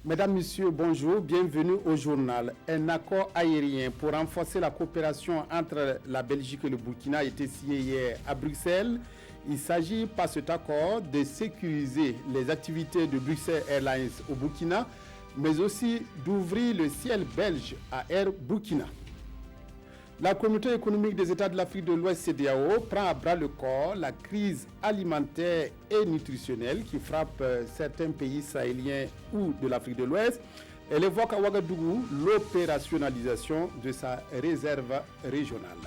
Mesdames, Messieurs, bonjour, bienvenue au journal. Un accord aérien pour renforcer la coopération entre la Belgique et le Burkina a été signé hier à Bruxelles. Il s'agit par cet accord de sécuriser les activités de Bruxelles Airlines au Burkina, mais aussi d'ouvrir le ciel belge à Air Burkina. La communauté économique des États de l'Afrique de l'Ouest CEDEAO prend à bras le corps la crise alimentaire et nutritionnelle qui frappe certains pays sahéliens ou de l'Afrique de l'Ouest. Elle évoque à Ouagadougou l'opérationnalisation de sa réserve régionale.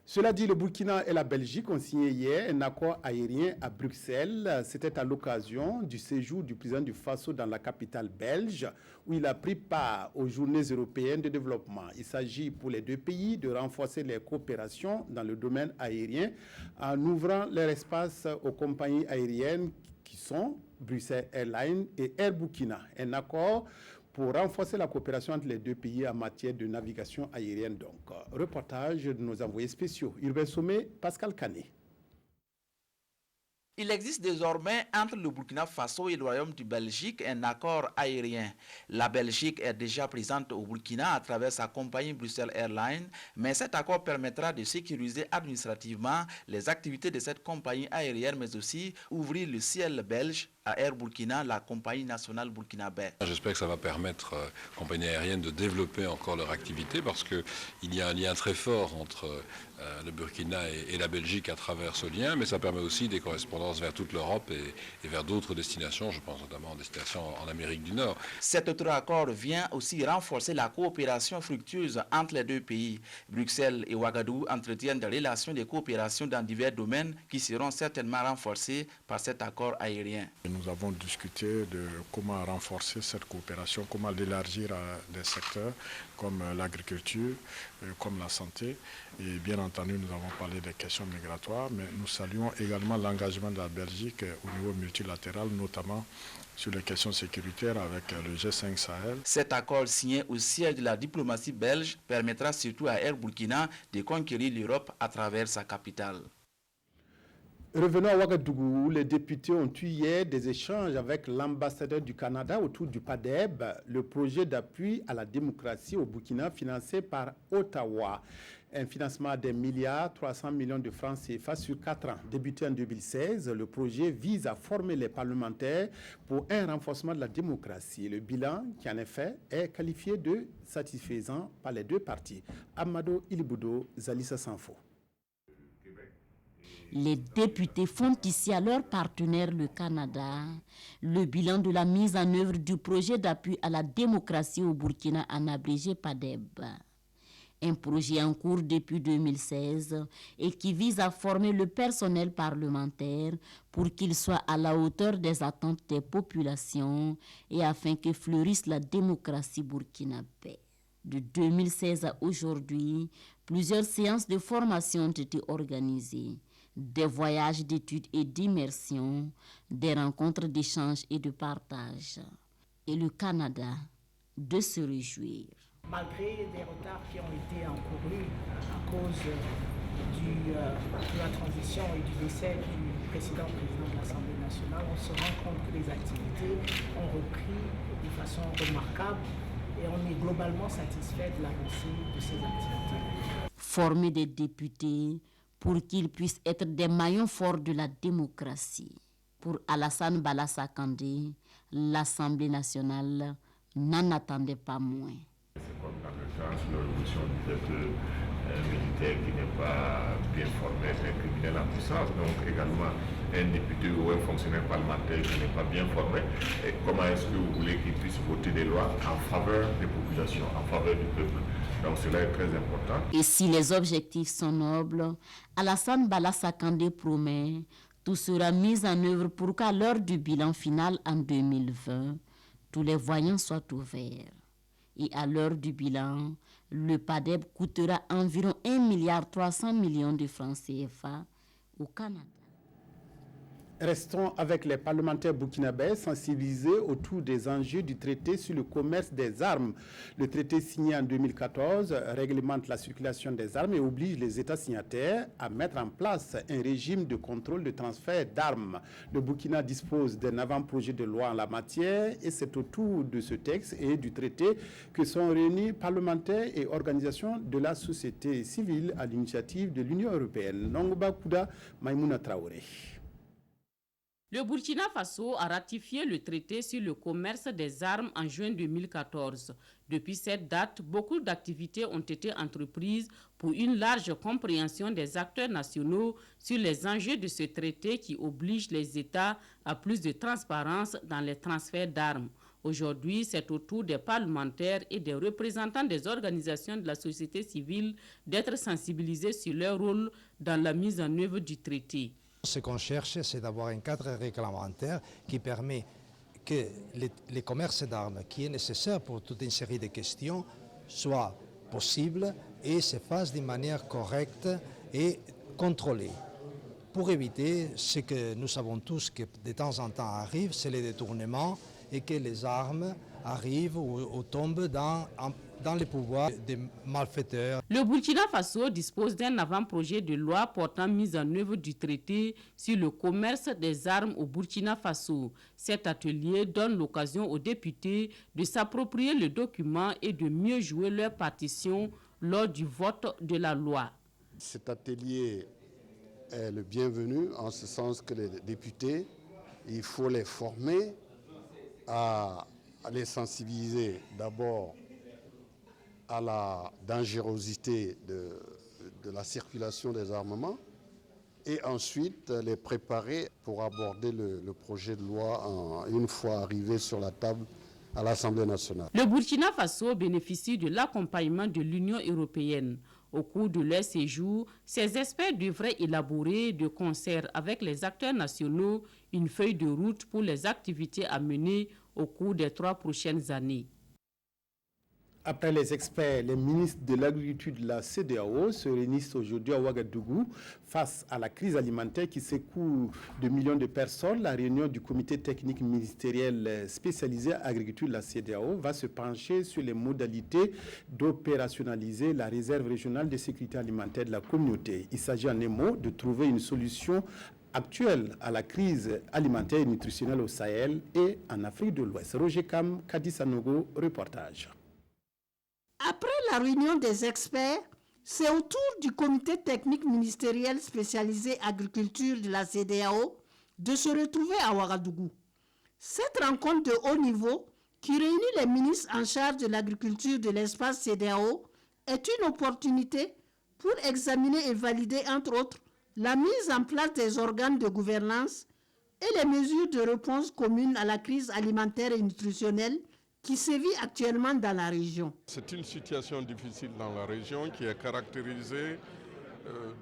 Cela dit, le Burkina et la Belgique ont signé hier un accord aérien à Bruxelles. C'était à l'occasion du séjour du président du Faso dans la capitale belge, où il a pris part aux journées européennes de développement. Il s'agit pour les deux pays de renforcer les coopérations dans le domaine aérien en ouvrant leur espace aux compagnies aériennes qui sont Bruxelles Airlines et Air Burkina. Un accord pour renforcer la coopération entre les deux pays en matière de navigation aérienne. Donc, reportage de nos envoyés spéciaux. Urbain Sommet, Pascal Canet. Il existe désormais entre le Burkina Faso et le Royaume du Belgique un accord aérien. La Belgique est déjà présente au Burkina à travers sa compagnie Bruxelles Airlines, mais cet accord permettra de sécuriser administrativement les activités de cette compagnie aérienne, mais aussi ouvrir le ciel belge à Air Burkina, la compagnie nationale burkinabé. J'espère que ça va permettre aux compagnies aériennes de développer encore leur activité parce qu'il y a un lien très fort entre le Burkina et la Belgique à travers ce lien, mais ça permet aussi des correspondances vers toute l'Europe et vers d'autres destinations, je pense notamment des destinations en Amérique du Nord. Cet autre accord vient aussi renforcer la coopération fructueuse entre les deux pays. Bruxelles et Ouagadougou entretiennent des relations de coopération dans divers domaines qui seront certainement renforcés par cet accord aérien. Nous avons discuté de comment renforcer cette coopération, comment l'élargir à des secteurs comme l'agriculture, comme la santé. Et bien entendu, nous avons parlé des questions migratoires, mais nous saluons également l'engagement de la Belgique au niveau multilatéral, notamment sur les questions sécuritaires avec le G5 Sahel. Cet accord signé au siège de la diplomatie belge permettra surtout à Air Burkina de conquérir l'Europe à travers sa capitale. Revenons à Ouagadougou, où les députés ont eu hier des échanges avec l'ambassadeur du Canada autour du PADEB, le projet d'appui à la démocratie au Burkina financé par Ottawa. Un financement de 1,3 milliard de francs CFA sur 4 ans. Débuté en 2016, le projet vise à former les parlementaires pour un renforcement de la démocratie. Le bilan, qui en effet est qualifié de satisfaisant par les deux parties. Amado Iliboudo, Zalissa Sanfo. Les députés font ici à leur partenaire le Canada le bilan de la mise en œuvre du projet d'appui à la démocratie au Burkina en abrégé PADEB. Un projet en cours depuis 2016 et qui vise à former le personnel parlementaire pour qu'il soit à la hauteur des attentes des populations et afin que fleurisse la démocratie burkinabé. De 2016 à aujourd'hui, plusieurs séances de formation ont été organisées. Des voyages d'études et d'immersion, des rencontres d'échange et de partage. Et le Canada de se réjouir. Malgré des retards qui ont été encourus à cause de la transition et du décès du président de l'Assemblée nationale, on se rend compte que les activités ont repris de façon remarquable et on est globalement satisfait de l'avancée de ces activités. Former des députés pour qu'ils puissent être des maillons forts de la démocratie. Pour Alassane Balassa Kandé, l'Assemblée nationale n'en attendait pas moins. C'est comme dans le temps, sous la révolution du peuple, un militaire qui n'est pas bien formé, c'est un criminel en puissance. Donc également un député ou un fonctionnaire parlementaire qui n'est pas bien formé. Et comment est-ce que vous voulez qu'il puisse voter des lois en faveur des populations, en faveur du peuple? Donc cela est très important. Et si les objectifs sont nobles, Alassane Balassa Kandé promet tout sera mis en œuvre pour qu'à l'heure du bilan final en 2020, tous les voyants soient ouverts. Et à l'heure du bilan, le PADEB coûtera environ 1,3 milliard de francs CFA au Canada. Restons avec les parlementaires burkinabés sensibilisés autour des enjeux du traité sur le commerce des armes. Le traité signé en 2014 réglemente la circulation des armes et oblige les États signataires à mettre en place un régime de contrôle de transfert d'armes. Le Burkina dispose d'un avant-projet de loi en la matière et c'est autour de ce texte et du traité que sont réunis parlementaires et organisations de la société civile à l'initiative de l'Union européenne. Nongba Kouda, Maïmouna Traoré. Le Burkina Faso a ratifié le traité sur le commerce des armes en juin 2014. Depuis cette date, beaucoup d'activités ont été entreprises pour une large compréhension des acteurs nationaux sur les enjeux de ce traité qui oblige les États à plus de transparence dans les transferts d'armes. Aujourd'hui, c'est au tour des parlementaires et des représentants des organisations de la société civile d'être sensibilisés sur leur rôle dans la mise en œuvre du traité. Ce qu'on cherche, c'est d'avoir un cadre réglementaire qui permet que les commerces d'armes, qui est nécessaire pour toute une série de questions, soit possible et se fasse d'une manière correcte et contrôlée. Pour éviter ce que nous savons tous que de temps en temps arrive, c'est les détournements et que les armes arrivent ou tombent dans les pouvoirs des malfaiteurs. Le Burkina Faso dispose d'un avant-projet de loi portant mise en œuvre du traité sur le commerce des armes au Burkina Faso. Cet atelier donne l'occasion aux députés de s'approprier le document et de mieux jouer leur partition lors du vote de la loi. Cet atelier est le bienvenu en ce sens que les députés, il faut les former à les sensibiliser d'abord à la dangerosité de la circulation des armements et ensuite les préparer pour aborder le projet de loi une fois arrivé sur la table à l'Assemblée nationale. Le Burkina Faso bénéficie de l'accompagnement de l'Union européenne. Au cours de leur séjour, ces experts devraient élaborer de concert avec les acteurs nationaux une feuille de route pour les activités à mener au cours des 3 prochaines années. Après les experts, les ministres de l'agriculture de la CEDEAO se réunissent aujourd'hui à Ouagadougou face à la crise alimentaire qui secoue de millions de personnes. La réunion du comité technique ministériel spécialisé agriculture de la CEDEAO va se pencher sur les modalités d'opérationnaliser la réserve régionale de sécurité alimentaire de la communauté. Il s'agit en un mot de trouver une solution actuelle à la crise alimentaire et nutritionnelle au Sahel et en Afrique de l'Ouest. Roger Kam, Kadi Sanogo, reportage. Après la réunion des experts, c'est au tour du comité technique ministériel spécialisé agriculture de la CEDEAO de se retrouver à Ouagadougou. Cette rencontre de haut niveau, qui réunit les ministres en charge de l'agriculture de l'espace CEDEAO, est une opportunité pour examiner et valider, entre autres, la mise en place des organes de gouvernance et les mesures de réponse communes à la crise alimentaire et nutritionnelle qui sévit actuellement dans la région. C'est une situation difficile dans la région qui est caractérisée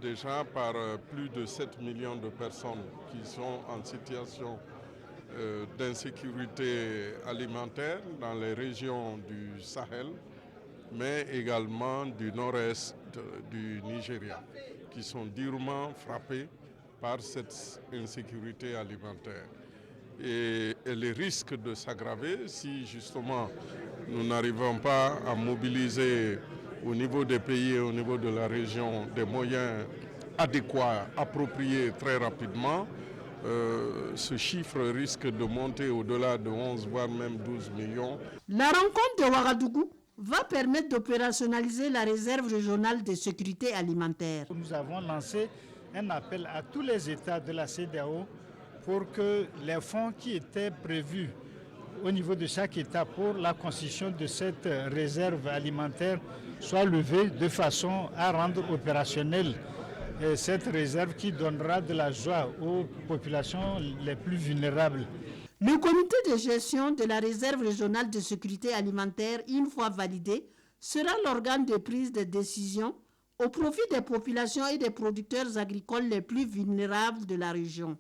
déjà par plus de 7 millions de personnes qui sont en situation d'insécurité alimentaire dans les régions du Sahel, mais également du nord-est du Nigeria, qui sont durement frappés par cette insécurité alimentaire. Et les risques de s'aggraver si justement nous n'arrivons pas à mobiliser au niveau des pays et au niveau de la région des moyens adéquats, appropriés très rapidement. Ce chiffre risque de monter au-delà de 11 voire même 12 millions. La rencontre de Ouagadougou va permettre d'opérationnaliser la réserve régionale de sécurité alimentaire. Nous avons lancé un appel à tous les États de la CEDEAO pour que les fonds qui étaient prévus au niveau de chaque État pour la constitution de cette réserve alimentaire soient levés de façon à rendre opérationnelle cette réserve qui donnera de la joie aux populations les plus vulnérables. Le comité de gestion de la réserve régionale de sécurité alimentaire, une fois validé, sera l'organe de prise de décision au profit des populations et des producteurs agricoles les plus vulnérables de la région.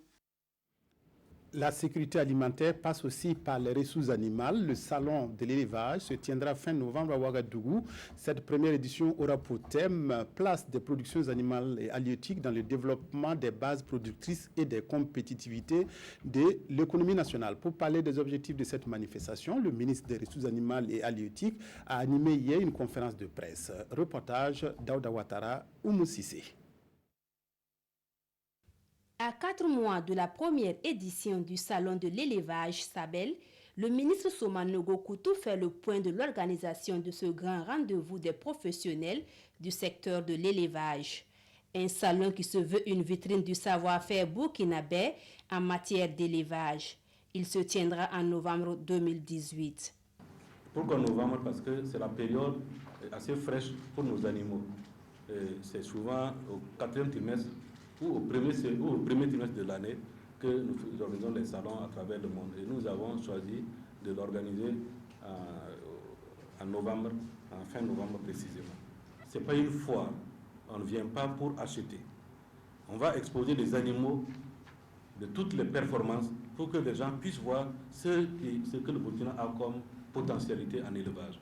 La sécurité alimentaire passe aussi par les ressources animales. Le salon de l'élevage se tiendra fin novembre à Ouagadougou. Cette première édition aura pour thème « Place des productions animales et halieutiques dans le développement des bases productrices et des compétitivités de l'économie nationale ». Pour parler des objectifs de cette manifestation, le ministre des Ressources animales et halieutiques a animé hier une conférence de presse. Reportage d'Aouda Ouattara, Oumou Sissé. À 4 mois de la première édition du Salon de l'élevage Sabel, le ministre Somanogo Koutou fait le point de l'organisation de ce grand rendez-vous des professionnels du secteur de l'élevage. Un salon qui se veut une vitrine du savoir-faire burkinabé en matière d'élevage. Il se tiendra en novembre 2018. Pourquoi novembre? Parce que c'est la période assez fraîche pour nos animaux. C'est souvent au 4e trimestre ou au premier trimestre de l'année que nous organisons les salons à travers le monde. Et nous avons choisi de l'organiser en novembre, en fin novembre précisément. Ce n'est pas une foire, on ne vient pas pour acheter. On va exposer des animaux de toutes les performances pour que les gens puissent voir ce que le Burkina a comme potentialité en élevage.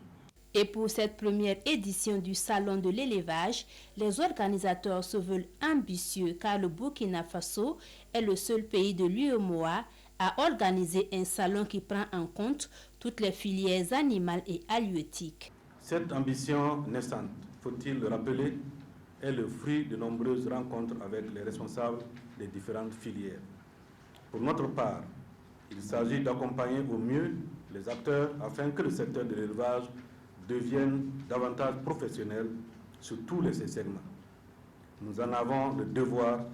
Et pour cette première édition du Salon de l'élevage, les organisateurs se veulent ambitieux car le Burkina Faso est le seul pays de l'UEMOA à organiser un salon qui prend en compte toutes les filières animales et halieutiques. Cette ambition naissante, faut-il le rappeler, est le fruit de nombreuses rencontres avec les responsables des différentes filières. Pour notre part, il s'agit d'accompagner au mieux les acteurs afin que le secteur de l'élevage deviennent davantage professionnels sur tous les segments. Nous en avons le devoir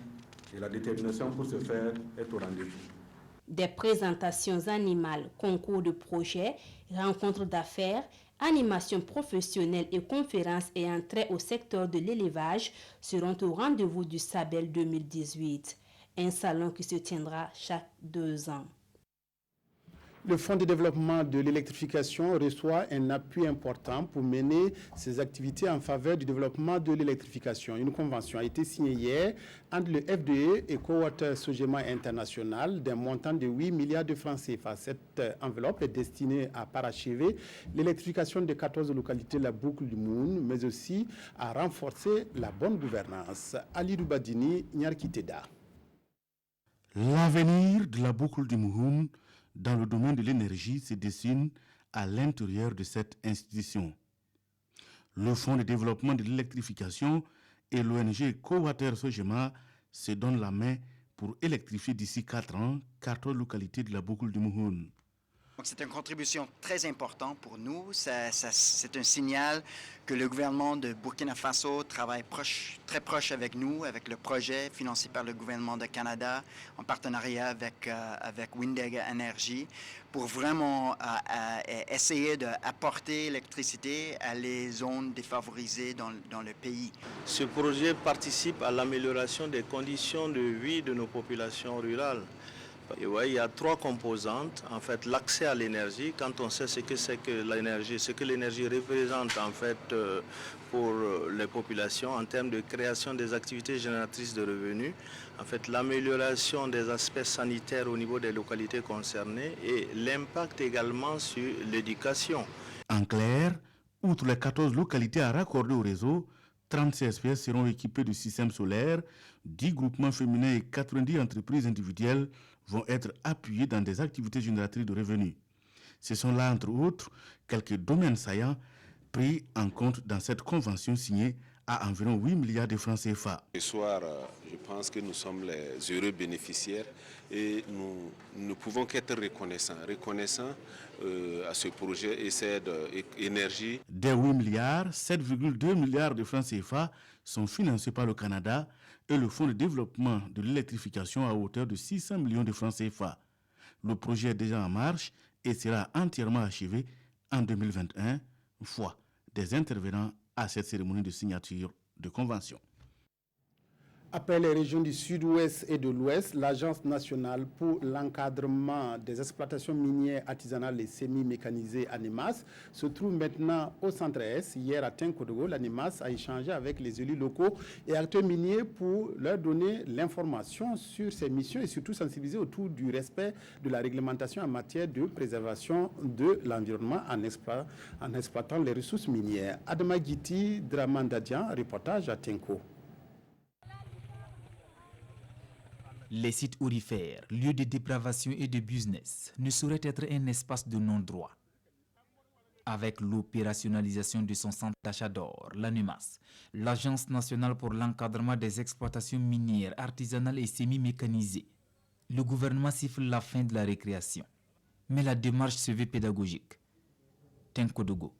et la détermination pour ce faire est au rendez-vous. Des présentations animales, concours de projets, rencontres d'affaires, animations professionnelles et conférences ayant trait au secteur de l'élevage seront au rendez-vous du Sabel 2018, un salon qui se tiendra chaque 2 ans. Le Fonds de développement de l'électrification reçoit un appui important pour mener ses activités en faveur du développement de l'électrification. Une convention a été signée hier entre le FDE et Cowater Sogema International d'un montant de 8 milliards de francs CFA. Cette enveloppe est destinée à parachever l'électrification de 14 localités de la boucle du Moun, mais aussi à renforcer la bonne gouvernance. Ali Doubadini, Nyarkiteda. L'avenir de la boucle du Moun dans le domaine de l'énergie se dessine à l'intérieur de cette institution. Le Fonds de développement de l'électrification et l'ONG Cowater Sogema se donnent la main pour électrifier d'ici 4 ans 14 localités de la boucle du Mouhoun. C'est une contribution très importante pour nous. C'est un signal que le gouvernement de Burkina Faso travaille très proche avec nous, avec le projet financé par le gouvernement du Canada, en partenariat avec Windega Energy, pour vraiment essayer d'apporter l'électricité à les zones défavorisées dans le pays. Ce projet participe à l'amélioration des conditions de vie de nos populations rurales. Et ouais, il y a 3 composantes. En fait, l'accès à l'énergie, quand on sait ce que l'énergie représente en fait pour les populations en termes de création des activités génératrices de revenus, en fait, l'amélioration des aspects sanitaires au niveau des localités concernées et l'impact également sur l'éducation. En clair, outre les 14 localités à raccorder au réseau, 36 SPS seront équipés de systèmes solaires, 10 groupements féminins et 90 entreprises individuelles vont être appuyés dans des activités génératrices de revenus. Ce sont là, entre autres, quelques domaines saillants pris en compte dans cette convention signée à environ 8 milliards de francs CFA. Ce soir, je pense que nous sommes les heureux bénéficiaires et nous ne pouvons qu'être reconnaissants à ce projet et cette énergie. Des 8 milliards, 7,2 milliards de francs CFA sont financés par le Canada et le Fonds de développement de l'électrification à hauteur de 600 millions de francs CFA. Le projet est déjà en marche et sera entièrement achevé en 2021, fois des intervenants à cette cérémonie de signature de convention. Après les régions du sud-ouest et de l'ouest, l'Agence nationale pour l'encadrement des exploitations minières artisanales et semi-mécanisées ANEMAS se trouve maintenant au centre-est. Hier à Tinkodogo, l'ANEMAS a échangé avec les élus locaux et acteurs miniers pour leur donner l'information sur ses missions et surtout sensibiliser autour du respect de la réglementation en matière de préservation de l'environnement en exploitant les ressources minières. Adama Giti, Dramandadian, reportage à Tinko. Les sites aurifères, lieux de dépravation et de business, ne sauraient être un espace de non-droit. Avec l'opérationnalisation de son centre d'achat d'or, l'ANEMAS, l'Agence nationale pour l'encadrement des exploitations minières, artisanales et semi-mécanisées, le gouvernement siffle la fin de la récréation. Mais la démarche se veut pédagogique. Tinkodogo,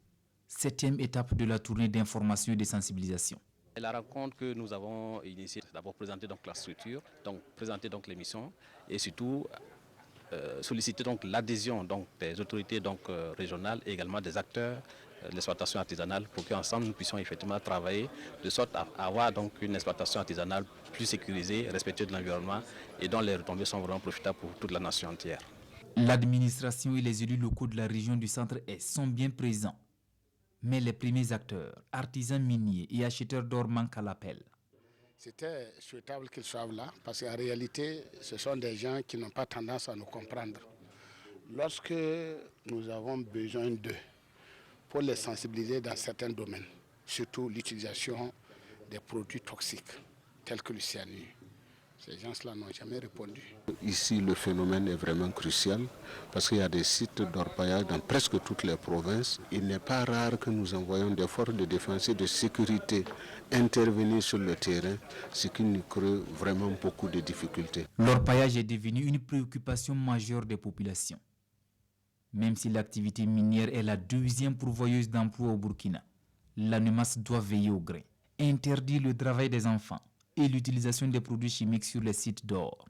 7e étape de la tournée d'information et de sensibilisation. La rencontre que nous avons initiée, c'est d'abord présenter donc la structure, donc présenter donc les missions et surtout solliciter donc l'adhésion donc des autorités donc régionales et également des acteurs de l'exploitation artisanale pour qu'ensemble nous puissions effectivement travailler de sorte à avoir donc une exploitation artisanale plus sécurisée, respectueuse de l'environnement et dont les retombées sont vraiment profitables pour toute la nation entière. L'administration et les élus locaux de la région du centre-est sont bien présents. Mais les premiers acteurs, artisans miniers et acheteurs d'or manquent à l'appel. C'était souhaitable qu'ils soient là parce qu'en réalité, ce sont des gens qui n'ont pas tendance à nous comprendre. Lorsque nous avons besoin d'eux pour les sensibiliser dans certains domaines, surtout l'utilisation des produits toxiques tels que le cyanure, ces gens-là n'ont jamais répondu. Ici, le phénomène est vraiment crucial parce qu'il y a des sites d'orpaillage dans presque toutes les provinces. Il n'est pas rare que nous envoyions des forces de défense et de sécurité intervenir sur le terrain, ce qui nous crée vraiment beaucoup de difficultés. L'orpaillage est devenu une préoccupation majeure des populations. Même si l'activité minière est la 2e pourvoyeuse d'emplois au Burkina, l'ANEMAS doit veiller au grain, interdire le travail des enfants et l'utilisation des produits chimiques sur les sites d'or.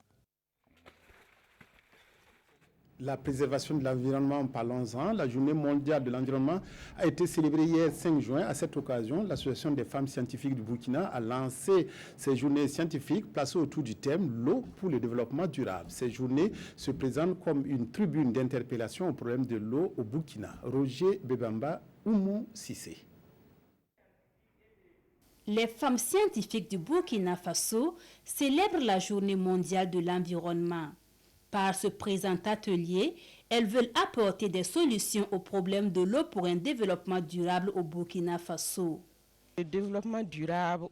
La préservation de l'environnement, parlons-en. La journée mondiale de l'environnement a été célébrée hier 5 juin. À cette occasion, l'Association des femmes scientifiques du Burkina a lancé ces journées scientifiques placées autour du thème « L'eau pour le développement durable ». Ces journées se présentent comme une tribune d'interpellation au problème de l'eau au Burkina. Roger Bebamba, Oumou Sissé. Les femmes scientifiques du Burkina Faso célèbrent la journée mondiale de l'environnement. Par ce présent atelier, elles veulent apporter des solutions aux problèmes de l'eau pour un développement durable au Burkina Faso. Le développement durable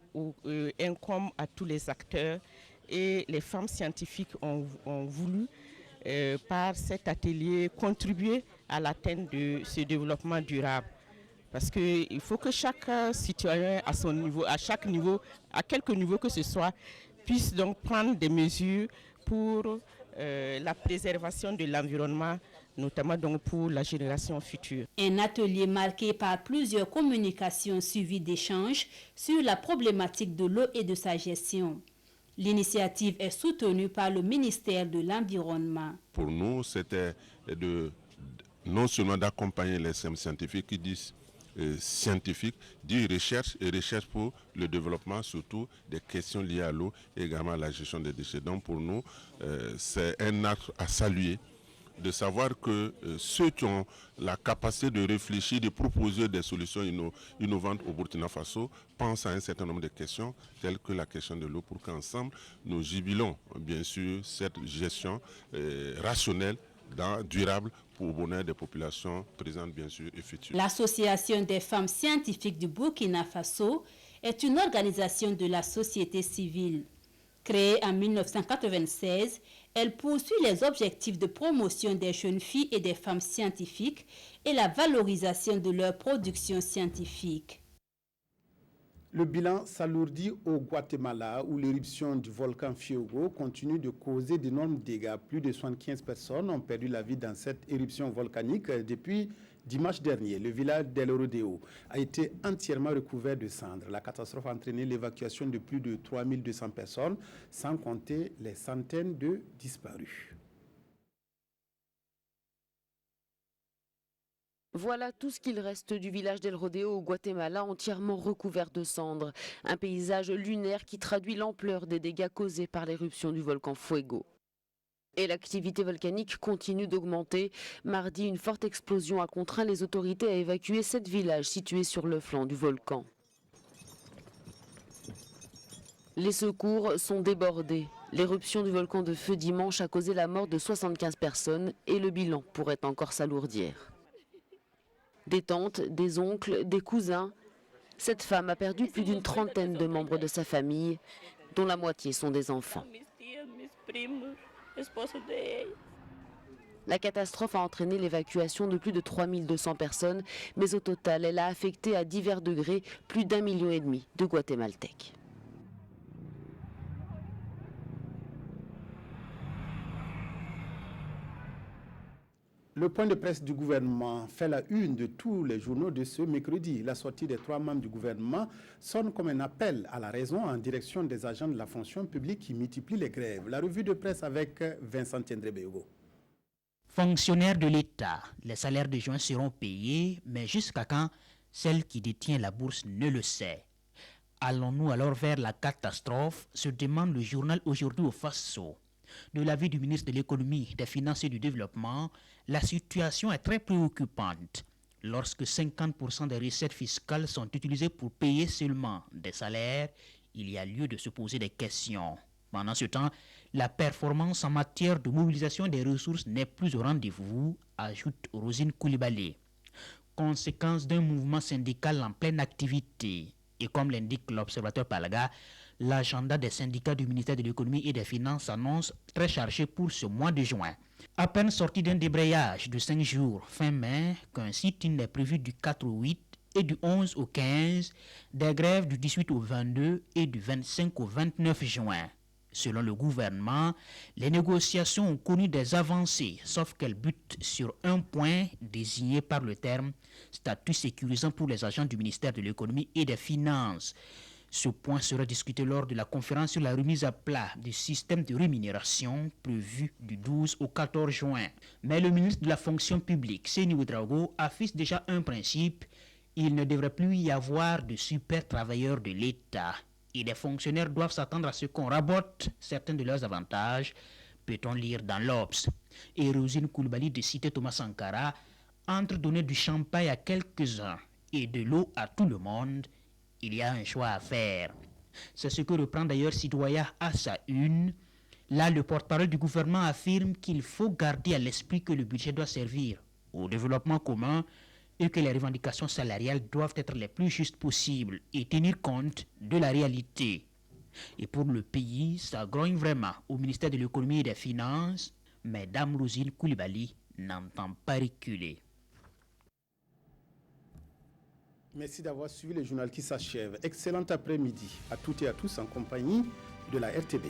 incombe à tous les acteurs et les femmes scientifiques ont voulu, par cet atelier, contribuer à l'atteinte de ce développement durable. Parce qu'il faut que chaque citoyen à son niveau, à chaque niveau, à quelque niveau que ce soit, puisse donc prendre des mesures pour la préservation de l'environnement, notamment donc pour la génération future. Un atelier marqué par plusieurs communications suivies d'échanges sur la problématique de l'eau et de sa gestion. L'initiative est soutenue par le ministère de l'Environnement. Pour nous, c'était non seulement d'accompagner les scientifiques qui disent scientifique, dit recherche et recherche pour le développement, surtout des questions liées à l'eau et également à la gestion des déchets. Donc pour nous, c'est un acte à saluer de savoir que ceux qui ont la capacité de réfléchir, de proposer des solutions innovantes au Burkina Faso pensent à un certain nombre de questions telles que la question de l'eau pour qu'ensemble nous jubilons bien sûr cette gestion rationnelle, durable pour le bonheur des populations présentes bien sûr et futures. L'Association des femmes scientifiques du Burkina Faso est une organisation de la société civile. Créée en 1996, elle poursuit les objectifs de promotion des jeunes filles et des femmes scientifiques et la valorisation de leur production scientifique. Le bilan s'alourdit au Guatemala où l'éruption du volcan Fuego continue de causer d'énormes dégâts. Plus de 75 personnes ont perdu la vie dans cette éruption volcanique depuis dimanche dernier. Le village d'El Rodeo a été entièrement recouvert de cendres. La catastrophe a entraîné l'évacuation de plus de 3200 personnes, sans compter les centaines de disparus. Voilà tout ce qu'il reste du village d'El Rodeo au Guatemala, entièrement recouvert de cendres. Un paysage lunaire qui traduit l'ampleur des dégâts causés par l'éruption du volcan Fuego. Et l'activité volcanique continue d'augmenter. Mardi, une forte explosion a contraint les autorités à évacuer 7 villages situés sur le flanc du volcan. Les secours sont débordés. L'éruption du volcan de feu dimanche a causé la mort de 75 personnes et le bilan pourrait encore s'alourdir. Des tantes, des oncles, des cousins. Cette femme a perdu plus d'une trentaine de membres de sa famille, dont la moitié sont des enfants. La catastrophe a entraîné l'évacuation de plus de 3200 personnes, mais au total, elle a affecté à divers degrés plus d'1,5 million de Guatémaltèques. Le point de presse du gouvernement fait la une de tous les journaux de ce mercredi. La sortie des 3 membres du gouvernement sonne comme un appel à la raison en direction des agents de la fonction publique qui multiplient les grèves. La revue de presse avec Vincent Tiendré-Bégo. Fonctionnaires de l'État, les salaires de juin seront payés, mais jusqu'à quand? Celle qui détient la bourse ne le sait. Allons-nous alors vers la catastrophe, se demande le journal Aujourd'hui au Faso. De l'avis du ministre de l'Économie, des Finances et du Développement, la situation est très préoccupante. Lorsque 50% des recettes fiscales sont utilisées pour payer seulement des salaires, il y a lieu de se poser des questions. Pendant ce temps, la performance en matière de mobilisation des ressources n'est plus au rendez-vous, ajoute Rosine Koulibaly. Conséquence d'un mouvement syndical en pleine activité. Et comme l'indique l'observateur Palaga, l'agenda des syndicats du ministère de l'Économie et des Finances s'annonce très chargé pour ce mois de juin. À peine sorti d'un débrayage de 5 jours fin mai, qu'un sit-in est prévu du 4 au 8 et du 11 au 15, des grèves du 18 au 22 et du 25 au 29 juin. Selon le gouvernement, les négociations ont connu des avancées, sauf qu'elles butent sur un point désigné par le terme « statut sécurisant pour les agents du ministère de l'Économie et des Finances ». Ce point sera discuté lors de la conférence sur la remise à plat du système de rémunération prévue du 12 au 14 juin. Mais le ministre de la fonction publique, Seni Ouedraogo, affiche déjà un principe. Il ne devrait plus y avoir de super travailleurs de l'État. Et les fonctionnaires doivent s'attendre à ce qu'on rabote certains de leurs avantages, peut-on lire dans l'Obs. Et Rosine Koulibaly de citer Thomas Sankara, entre donner du champagne à quelques-uns et de l'eau à tout le monde, il y a un choix à faire. C'est ce que reprend d'ailleurs Citoyen à sa une. Là, le porte-parole du gouvernement affirme qu'il faut garder à l'esprit que le budget doit servir au développement commun et que les revendications salariales doivent être les plus justes possibles et tenir compte de la réalité. Et pour le pays, ça grogne vraiment au ministère de l'Économie et des Finances, mais Dame Rosine Koulibaly n'entend pas reculer. Merci d'avoir suivi le journal qui s'achève. Excellent après-midi à toutes et à tous en compagnie de la RTB.